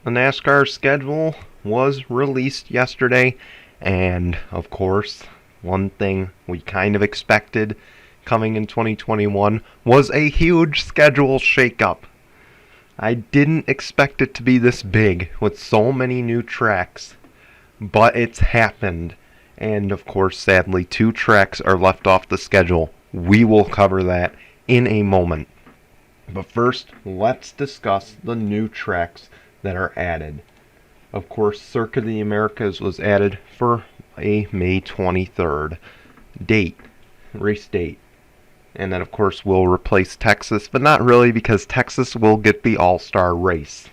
the NASCAR schedule was released yesterday, and of course, one thing we kind of expected coming in 2021 was a huge schedule shakeup. I didn't expect it to be this big with so many new tracks, but it's happened. And of course, sadly, 2 tracks are left off the schedule. We will cover that in a moment. But first, let's discuss the new tracks that are added. Of course, Circuit of the Americas was added for a May 23rd race date. And then, of course, we'll replace Texas, but not really, because Texas will get the All-Star race.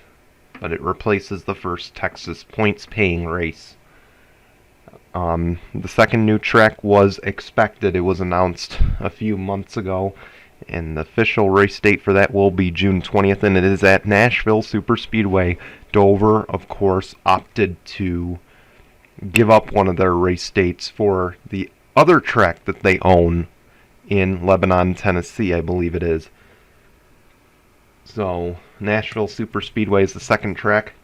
But it replaces the first Texas points-paying race. The second new track was expected. It was announced a few months ago, and the official race date for that will be June 20th, and it is at Nashville Superspeedway. Dover, of course, opted to give up one of their race dates for the other track that they own in Lebanon, Tennessee, I believe it is. So, Nashville Superspeedway is the second track.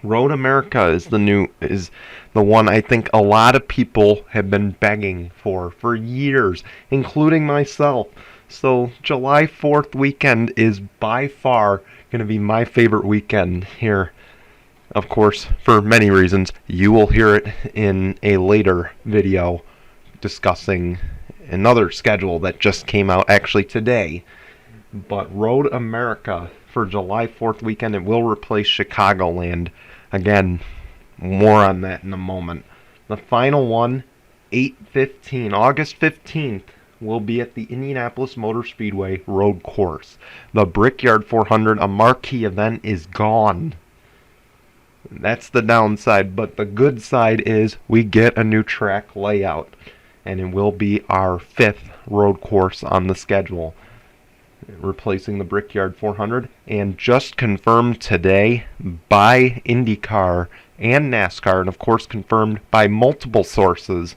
Road America is the one I think a lot of people have been begging for years, including myself. So July 4th weekend is by far going to be my favorite weekend here. Of course, for many reasons. You will hear it in a later video discussing another schedule that just came out actually today. But Road America for July 4th weekend, it will replace Chicagoland. Again, more on that in a moment. The final one, August 15th, will be at the Indianapolis Motor Speedway road course. The Brickyard 400, a marquee event, is gone. That's the downside, but the good side is we get a new track layout, and it will be our 5th road course on the schedule, replacing the Brickyard 400, and just confirmed today by IndyCar and NASCAR, and of course confirmed by multiple sources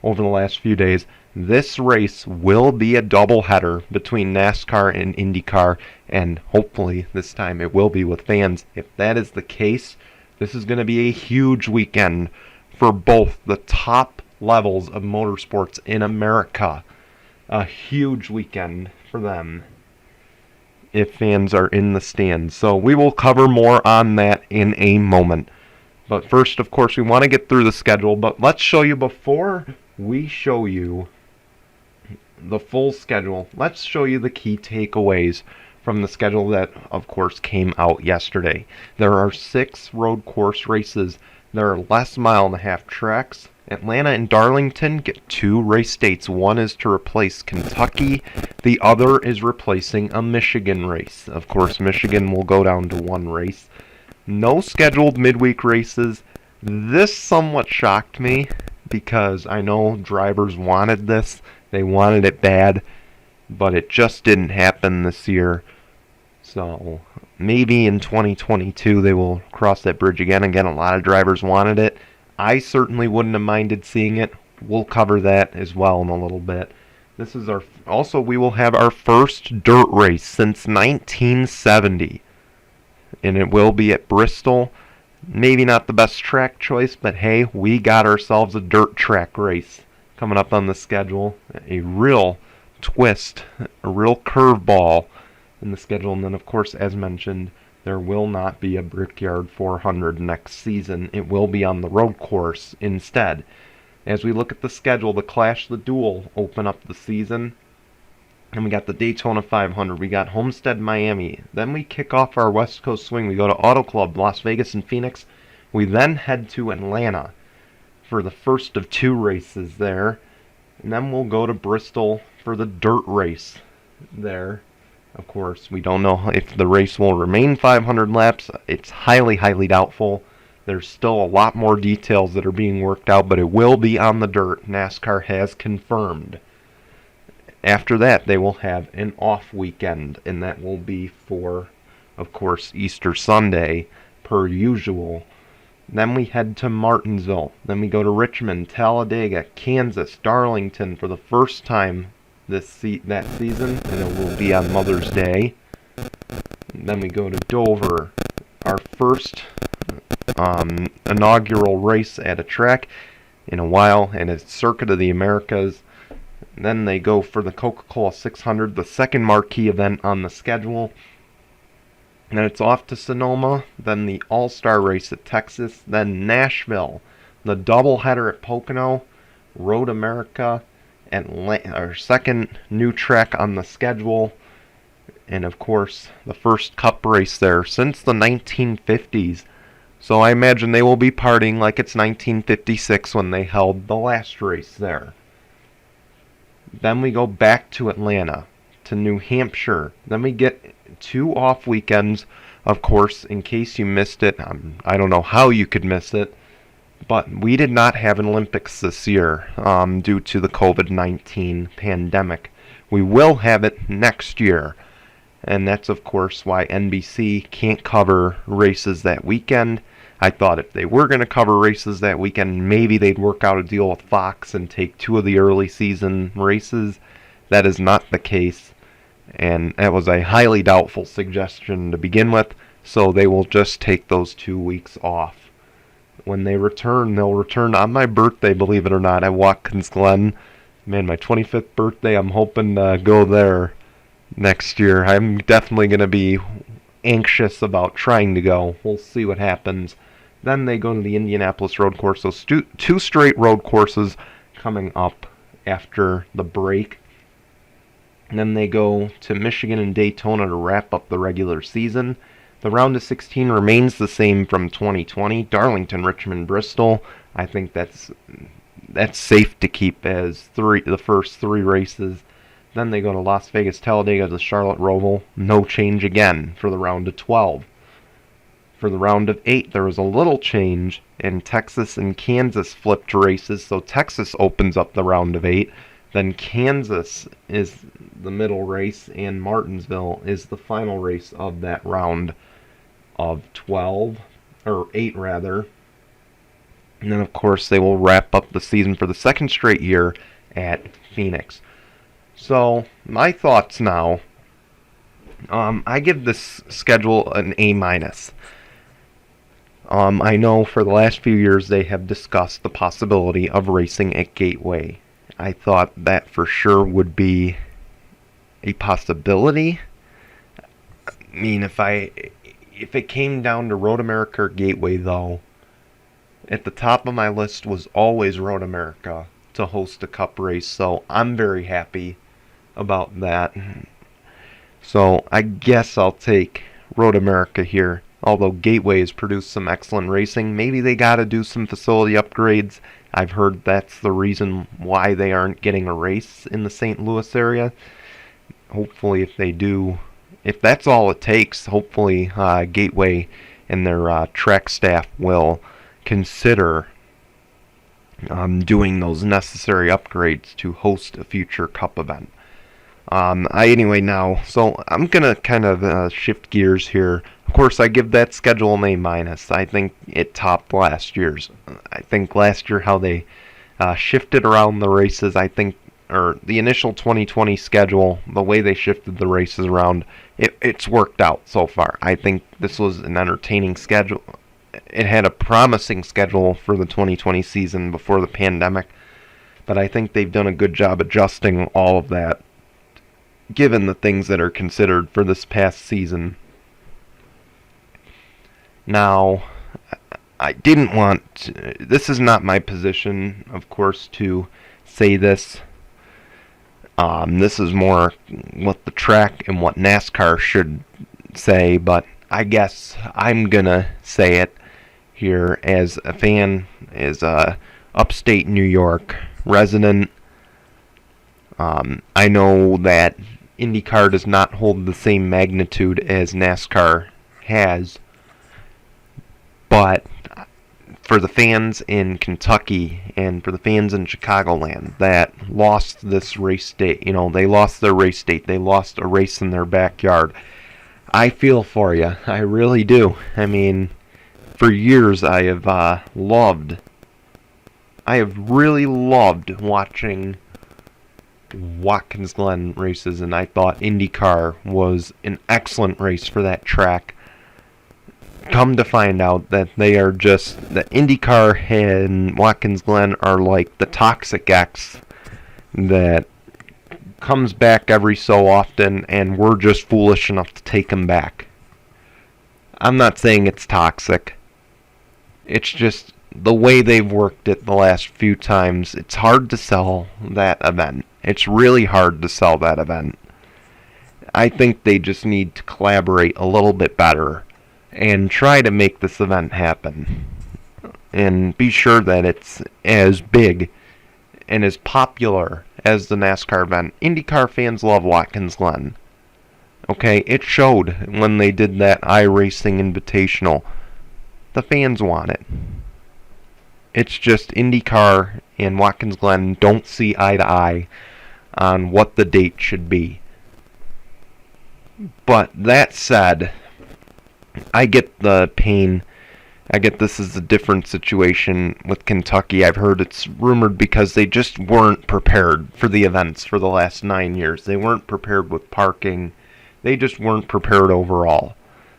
over the last few days, this race will be a doubleheader between NASCAR and IndyCar, and hopefully this time it will be with fans. If that is the case, this is going to be a huge weekend for both the top levels of motorsports in America. A huge weekend for them if fans are in the stands. So we will cover more on that in a moment. But first, of course, we want to get through the schedule. But let's show you, before we show you the full schedule, let's show you the key takeaways from the schedule that, of course, came out yesterday. There are 6 road course races. There are less mile-and-a-half tracks. Atlanta and Darlington get 2 race dates. One is to replace Kentucky. The other is replacing a Michigan race. Of course, Michigan will go down to 1 race. No scheduled midweek races. This somewhat shocked me because I know drivers wanted this. They wanted it bad, but it just didn't happen this year. So maybe in 2022 they will cross that bridge again. Again, a lot of drivers wanted it. I certainly wouldn't have minded seeing it. We'll cover that as well in a little bit. This is also we will have our first dirt race since 1970. And it will be at Bristol. Maybe not the best track choice, but hey, we got ourselves a dirt track race coming up on the schedule. A real twist, a real curveball in the schedule. And then, of course, as mentioned, there will not be a Brickyard 400 next season. It will be on the road course instead. As we look at the schedule, the Clash, the Duel open up the season. And we got the Daytona 500. We got Homestead, Miami. Then we kick off our West Coast swing. We go to Auto Club, Las Vegas and Phoenix. We then head to Atlanta for the first of 2 races there. And then we'll go to Bristol for the dirt race there. Of course, we don't know if the race will remain 500 laps. It's highly, highly doubtful. There's still a lot more details that are being worked out, but it will be on the dirt. NASCAR has confirmed. After that, they will have an off weekend, and that will be for, of course, Easter Sunday, per usual. Then we head to Martinsville. Then we go to Richmond, Talladega, Kansas, Darlington for the first time that season, and it will be on Mother's Day. And then we go to Dover, our first inaugural race at a track in a while, and it's Circuit of the Americas. Then they go for the Coca-Cola 600, the second marquee event on the schedule. Then it's off to Sonoma, then the All-Star race at Texas, then Nashville, the doubleheader at Pocono, Road America, our second new track on the schedule, and of course the first Cup race there since the 1950s. So I imagine they will be partying like it's 1956 when they held the last race there. Then we go back to Atlanta, to New Hampshire. Then we get 2 off weekends, of course, in case you missed it. I don't know how you could miss it, but we did not have an Olympics this year due to the COVID-19 pandemic. We will have it next year, and that's, of course, why NBC can't cover races that weekend. I thought if they were going to cover races that weekend, maybe they'd work out a deal with Fox and take 2 of the early season races. That is not the case, and that was a highly doubtful suggestion to begin with, so they will just take those 2 weeks off. When they return, they'll return on my birthday, believe it or not, at Watkins Glen. Man, my 25th birthday, I'm hoping to go there next year. I'm definitely going to be anxious about trying to go. We'll see what happens. Then they go to the Indianapolis road course. So 2 straight road courses coming up after the break. And then they go to Michigan and Daytona to wrap up the regular season. The round of 16 remains the same from 2020. Darlington, Richmond, Bristol. I think that's safe to keep as the first 3 races. Then they go to Las Vegas, Talladega, to Charlotte, Roval. No change again for the round of 12. For the round of 8, there was a little change, and Texas and Kansas flipped races, so Texas opens up the round of 8. Then Kansas is the middle race, and Martinsville is the final race of that round of 12, or 8 rather. And then, of course, they will wrap up the season for the second straight year at Phoenix. So, my thoughts now, I give this schedule an A-. I know for the last few years they have discussed the possibility of racing at Gateway. I thought that for sure would be a possibility. I mean, if it came down to Road America or Gateway, though, at the top of my list was always Road America to host a Cup race, so I'm very happy about that. So I guess I'll take Road America here. Although Gateway has produced some excellent racing, maybe they got to do some facility upgrades. I've heard that's the reason why they aren't getting a race in the St. Louis area. Hopefully, if they do, if that's all it takes, hopefully Gateway and their track staff will consider doing those necessary upgrades to host a future Cup event. Anyway now, so I'm gonna kind of shift gears here. Of course, I give that schedule an A-. I think it topped last year's. I think last year how they shifted around the races, or the initial 2020 schedule, the way they shifted the races around, it's worked out so far. I think this was an entertaining schedule. It had a promising schedule for the 2020 season before the pandemic, but I think they've done a good job adjusting all of that, given the things that are considered for this past season. Now, I didn't want this is not my position, of course, to say this. This is more what the track and what NASCAR should say, but I guess I'm gonna say it here as a fan, as a upstate New York resident. I know that IndyCar does not hold the same magnitude as NASCAR has, but for the fans in Kentucky and for the fans in Chicagoland that lost this race date, they lost their race date, they lost a race in their backyard, I feel for you. I really do. I mean, for years I have really loved watching Watkins Glen races, and I thought IndyCar was an excellent race for that track. come to find out that they are just, the IndyCar and Watkins Glen are like the toxic ex that comes back every so often, and we're just foolish enough to take him back. I'm not saying it's toxic. It's just the way they've worked it the last few times. It's hard to sell that event. It's really hard to sell that event. I think they just need to collaborate a little bit better and try to make this event happen. And be sure that it's as big and as popular as the NASCAR event. IndyCar fans love Watkins Glen. Okay, it showed when they did that iRacing Invitational. The fans want it. It's just IndyCar and Watkins Glen don't see eye to eye on what the date should be. But that said, I get the pain. I get this is a different situation with Kentucky. I've heard it's rumored because they just weren't prepared for the events for the last 9 years. They weren't prepared with parking. They just weren't prepared overall.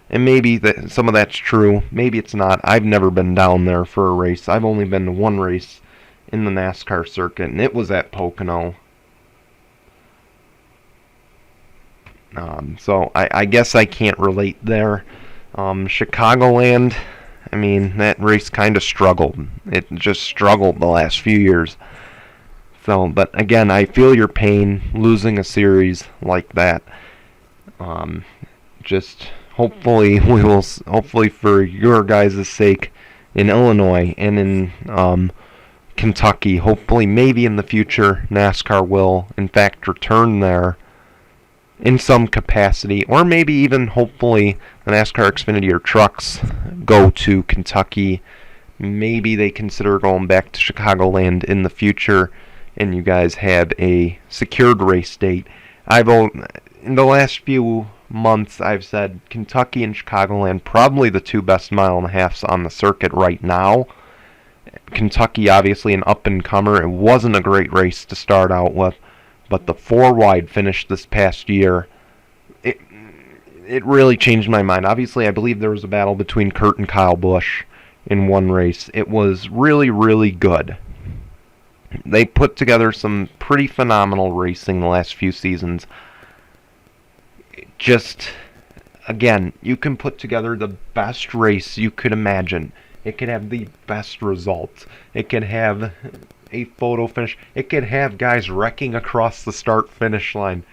And maybe some of that's true. Maybe it's not. I've never been down there for a race. I've only been to one race in the NASCAR circuit, and it was at Pocono. So I guess I can't relate there. Chicagoland, I mean, that race kind of struggled. It just struggled the last few years. So, but again, I feel your pain losing a series like that. Just hopefully hopefully for your guys' sake in Illinois and in Kentucky, hopefully maybe in the future NASCAR will in fact return there in some capacity, or maybe even hopefully the NASCAR Xfinity or trucks go to Kentucky. Maybe they consider going back to Chicagoland in the future, and you guys have a secured race date. In the last few months, I've said Kentucky and Chicagoland probably the two best mile and a halfs on the circuit right now. Kentucky obviously an up and comer. It wasn't a great race to start out with, but the 4-wide finish this past year, it really changed my mind. Obviously, I believe there was a battle between Kurt and Kyle Busch in one race. It was really, really good. They put together some pretty phenomenal racing the last few seasons. Just, again, you can put together the best race you could imagine. It could have the best results. It could have a photo finish. It could have guys wrecking across the start-finish line.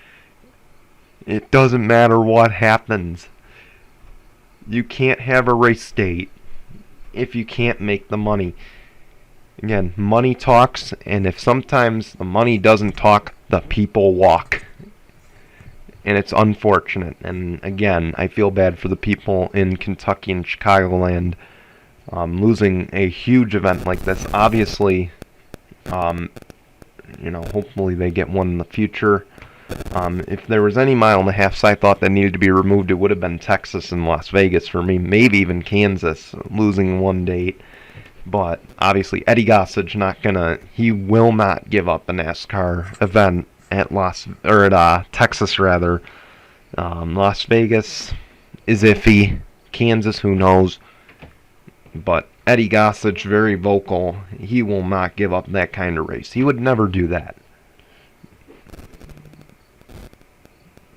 It doesn't matter what happens. You can't have a race date if you can't make the money. Again, money talks, and if sometimes the money doesn't talk, the people walk. And it's unfortunate. And again, I feel bad for the people in Kentucky and Chicagoland losing a huge event like this. Obviously, hopefully they get one in the future. If there was any mile and a half I thought that needed to be removed, it would have been Texas and Las Vegas for me. Maybe even Kansas, losing one date. But obviously Eddie Gossage he will not give up a NASCAR event at Texas rather. Las Vegas is iffy. Kansas, who knows? But Eddie Gossage, very vocal. He will not give up that kind of race. He would never do that.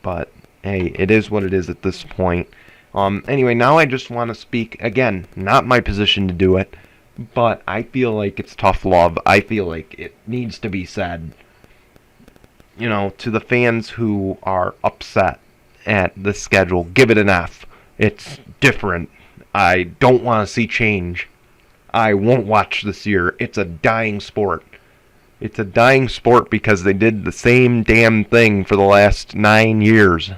But hey, it is what it is at this point. Anyway, now I just want to speak again. Not my position to do it, but I feel like it's tough love. I feel like it needs to be said. To the fans who are upset at the schedule, give it an F. It's different. I don't want to see change. I won't watch this year. It's a dying sport. It's a dying sport because they did the same damn thing for the last 9 years.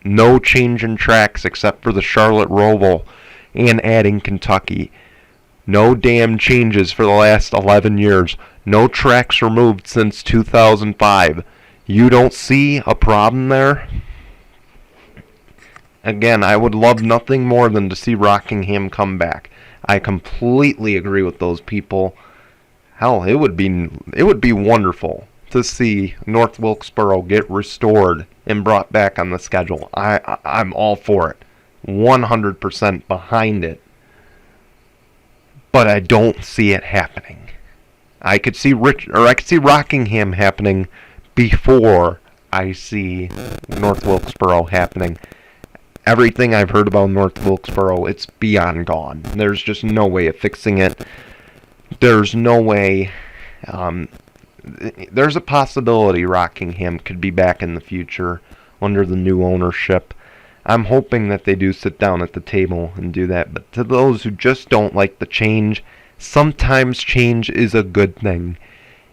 No change in tracks except for the Charlotte Roval and adding Kentucky. No damn changes for the last 11 years. No tracks removed since 2005. You don't see a problem there? Again, I would love nothing more than to see Rockingham come back. I completely agree with those people. Hell, it would be wonderful to see North Wilkesboro get restored and brought back on the schedule. I'm all for it. 100% behind it, but I don't see it happening. I could see Rockingham happening before I see North Wilkesboro happening. Everything I've heard about North Wilkesboro, it's beyond gone. There's just no way of fixing it. There's no way. There's a possibility Rockingham could be back in the future under the new ownership. I'm hoping that they do sit down at the table and do that. But to those who just don't like the change, sometimes change is a good thing.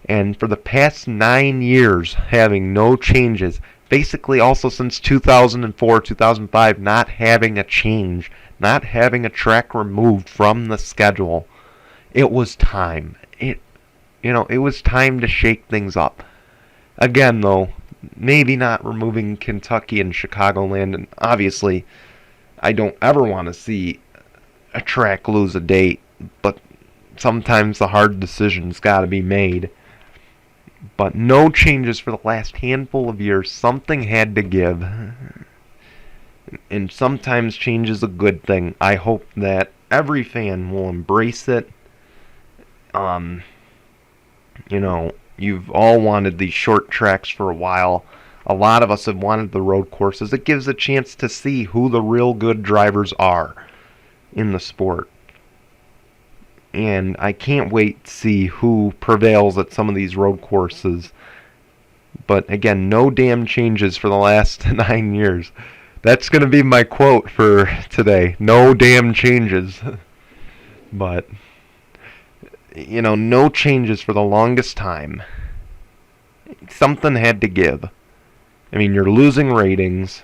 And for the past 9 years, having no changes, basically also since 2004, 2005, not having a change, not having a track removed from the schedule, it was time. It was time to shake things up. Again, though, maybe not removing Kentucky and Chicagoland, and obviously, I don't ever want to see a track lose a date, but sometimes the hard decision's got to be made. But no changes for the last handful of years. Something had to give. And sometimes change is a good thing. I hope that every fan will embrace it. You've all wanted these short tracks for a while. A lot of us have wanted the road courses. It gives a chance to see who the real good drivers are in the sport. And I can't wait to see who prevails at some of these road courses. But again, no damn changes for the last 9 years. That's going to be my quote for today. No damn changes. But, no changes for the longest time. Something had to give. I mean, you're losing ratings.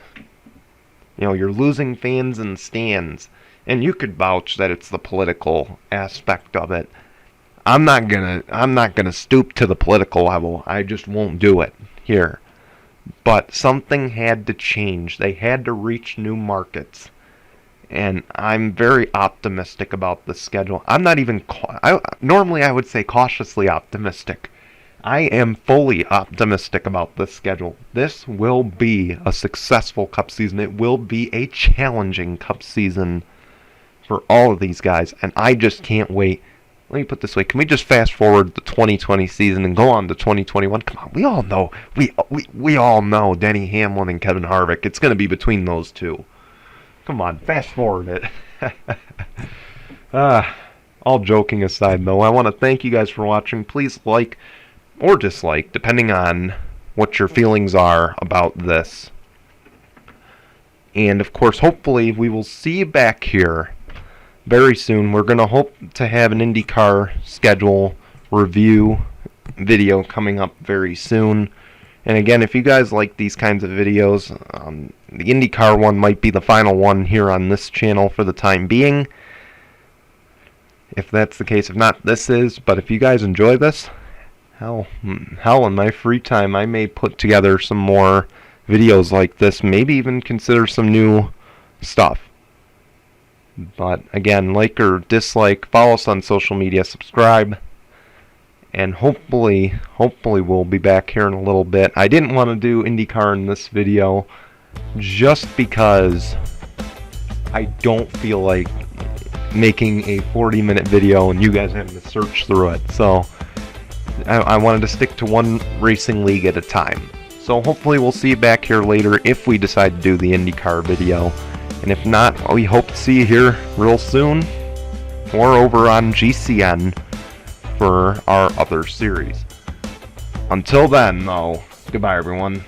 You're losing fans in stands. And you could vouch that it's the political aspect of it. I'm not gonna stoop to the political level. I just won't do it here. But something had to change. They had to reach new markets. And I'm very optimistic about the schedule. I'm not even... normally I would say cautiously optimistic. I am fully optimistic about this schedule. This will be a successful Cup season. It will be a challenging Cup season for all of these guys. And I just can't wait. Let me put it this way. Can we just fast forward the 2020 season and go on to 2021? Come on, we all know. We all know Denny Hamlin and Kevin Harvick. It's going to be between those two. Come on, fast forward it. All joking aside, though, I want to thank you guys for watching. Please like or dislike, depending on what your feelings are about this. And, of course, hopefully we will see you back here very soon. We're going to hope to have an IndyCar schedule review video coming up very soon. And again, if you guys like these kinds of videos, the IndyCar one might be the final one here on this channel for the time being. If that's the case, if not, this is. But if you guys enjoy this, hell, in my free time, I may put together some more videos like this. Maybe even consider some new stuff. But again, like or dislike, follow us on social media, subscribe. And hopefully we'll be back here in a little bit. I didn't want to do IndyCar in this video just because I don't feel like making a 40-minute video and you guys having to search through it. So I wanted to stick to one racing league at a time. So hopefully we'll see you back here later if we decide to do the IndyCar video. And if not, we hope to see you here real soon or over on GCN for our other series. Until then, though, goodbye everyone.